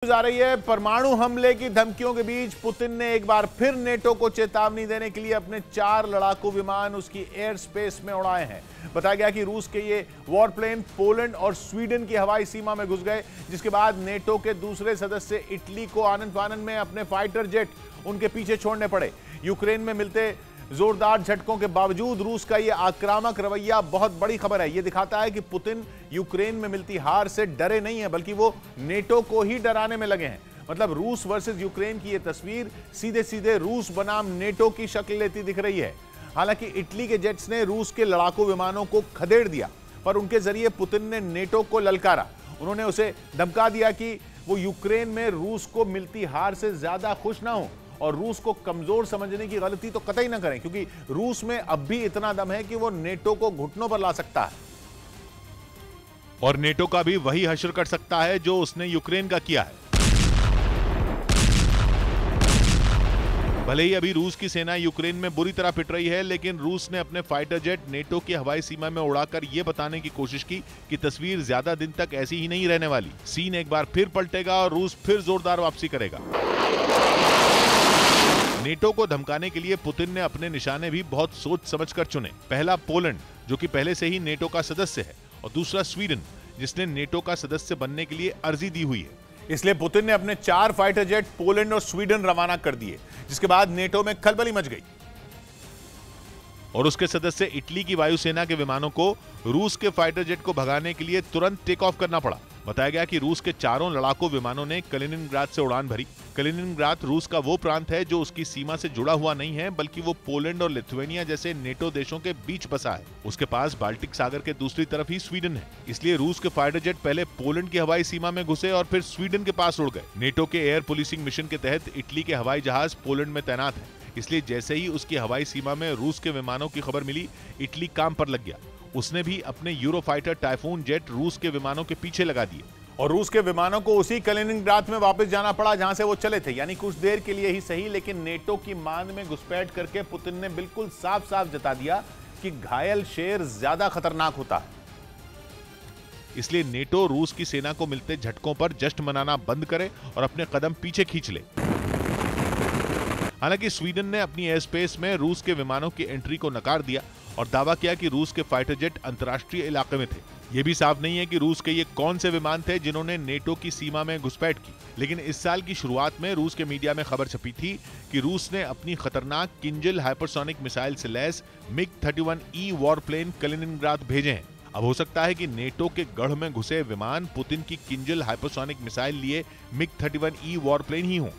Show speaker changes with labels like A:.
A: आ रही है। परमाणु हमले की धमकियों के बीच पुतिन ने एक बार फिर नेटो को चेतावनी देने के लिए अपने 4 लड़ाकू विमान उसकी एयर स्पेस में उड़ाए हैं। बताया गया कि रूस के ये वॉरप्लेन पोलैंड और स्वीडन की हवाई सीमा में घुस गए, जिसके बाद नेटो के दूसरे सदस्य इटली को आनन फानन में अपने फाइटर जेट उनके पीछे छोड़ने पड़े। यूक्रेन में मिलते जोरदार झटकों के बावजूद रूस का यह आक्रामक रवैया बहुत बड़ी खबर है। यह दिखाता है कि पुतिन यूक्रेन में मिलती हार से डरे नहीं है, बल्कि वो नेटो को ही डराने में लगे हैं। मतलब रूस वर्सेस यूक्रेन की यह तस्वीर सीधे सीधे रूस बनाम नेटो की शक्ल लेती दिख रही है। हालांकि इटली के जेट्स ने रूस के लड़ाकू विमानों को खदेड़ दिया, पर उनके जरिए पुतिन ने नेटो को ललकारा। उन्होंने उसे धमका दिया कि वो यूक्रेन में रूस को मिलती हार से ज्यादा खुश ना हो और रूस को कमजोर समझने की गलती तो कतई ना करें, क्योंकि रूस में अब भी इतना दम है कि वो नेटो को घुटनों पर ला सकता है और नेटो का भी वही हश्र कर सकता है जो उसने यूक्रेन का किया है। भले ही अभी रूस की सेना यूक्रेन में बुरी तरह पिट रही है, लेकिन रूस ने अपने फाइटर जेट नेटो की हवाई सीमा में उड़ाकर यह बताने की कोशिश की कि तस्वीर ज्यादा दिन तक ऐसी ही नहीं रहने वाली। सीन एक बार फिर पलटेगा और रूस फिर जोरदार वापसी करेगा। नेटो को धमकाने के लिए पुतिन ने अपने निशाने भी बहुत सोच समझकर चुने। पहला पोलैंड, जो कि पहले से ही नेटो का सदस्य है, और दूसरा स्वीडन, जिसने नेटो का सदस्य बनने के लिए अर्जी दी हुई है। इसलिए पुतिन ने अपने 4 फाइटर जेट पोलैंड और स्वीडन रवाना कर दिए, जिसके बाद नेटो में खलबली मच गई और उसके सदस्य इटली की वायुसेना के विमानों को रूस के फाइटर जेट को भगाने के लिए तुरंत टेक ऑफ करना पड़ा। बताया गया कि रूस के 4 लड़ाकू विमानों ने कलिनिनग्राद से उड़ान भरी। कलिनिनग्राद रूस का वो प्रांत है जो उसकी सीमा से जुड़ा हुआ नहीं है, बल्कि वो पोलैंड और लिथुआनिया जैसे नेटो देशों के बीच बसा है। उसके पास बाल्टिक सागर के दूसरी तरफ ही स्वीडन है। इसलिए रूस के फाइटर जेट पहले पोलैंड की हवाई सीमा में घुसे और फिर स्वीडन के पास उड़ गए। नेटो के एयर पुलिसिंग मिशन के तहत इटली के हवाई जहाज पोलैंड में तैनात है, इसलिए जैसे ही उसकी हवाई सीमा में रूस के विमानों की खबर मिली, इटली काम पर लग गया। उसने भी अपने यूरोफाइटर टाइफून जेट रूस के विमानों के पीछे लगा दिए और रूस के विमानों को उसी कलिनिनग्राद में वापस जाना पड़ा जहां से वो चले थे, यानी कुछ देर के लिए ही सही, लेकिन नेटो की मान में घुसपैठ करके पुतिन ने बिल्कुल साफ साफ जता दिया कि घायल शेर ज्यादा खतरनाक होता है। इसलिए नेटो रूस की सेना को मिलते झटकों पर जश्न मनाना बंद करे और अपने कदम पीछे खींच ले। हालांकि स्वीडन ने अपनी एयर स्पेस में रूस के विमानों की एंट्री को नकार दिया और दावा किया कि रूस के फाइटर जेट अंतर्राष्ट्रीय इलाके में थे। यह भी साफ नहीं है कि रूस के ये कौन से विमान थे जिन्होंने नेटो की सीमा में घुसपैठ की, लेकिन इस साल की शुरुआत में रूस के मीडिया में खबर छपी थी कि रूस ने अपनी खतरनाक किंजल हाइपरसोनिक मिसाइल से लैस मिग-31E वॉरप्लेन कलिनिनग्राद भेजे हैं। अब हो सकता है कि नेटो के गढ़ में घुसे विमान पुतिन की किंजल हाइपरसोनिक मिसाइल लिए मिग-31E वॉरप्लेन ही हों।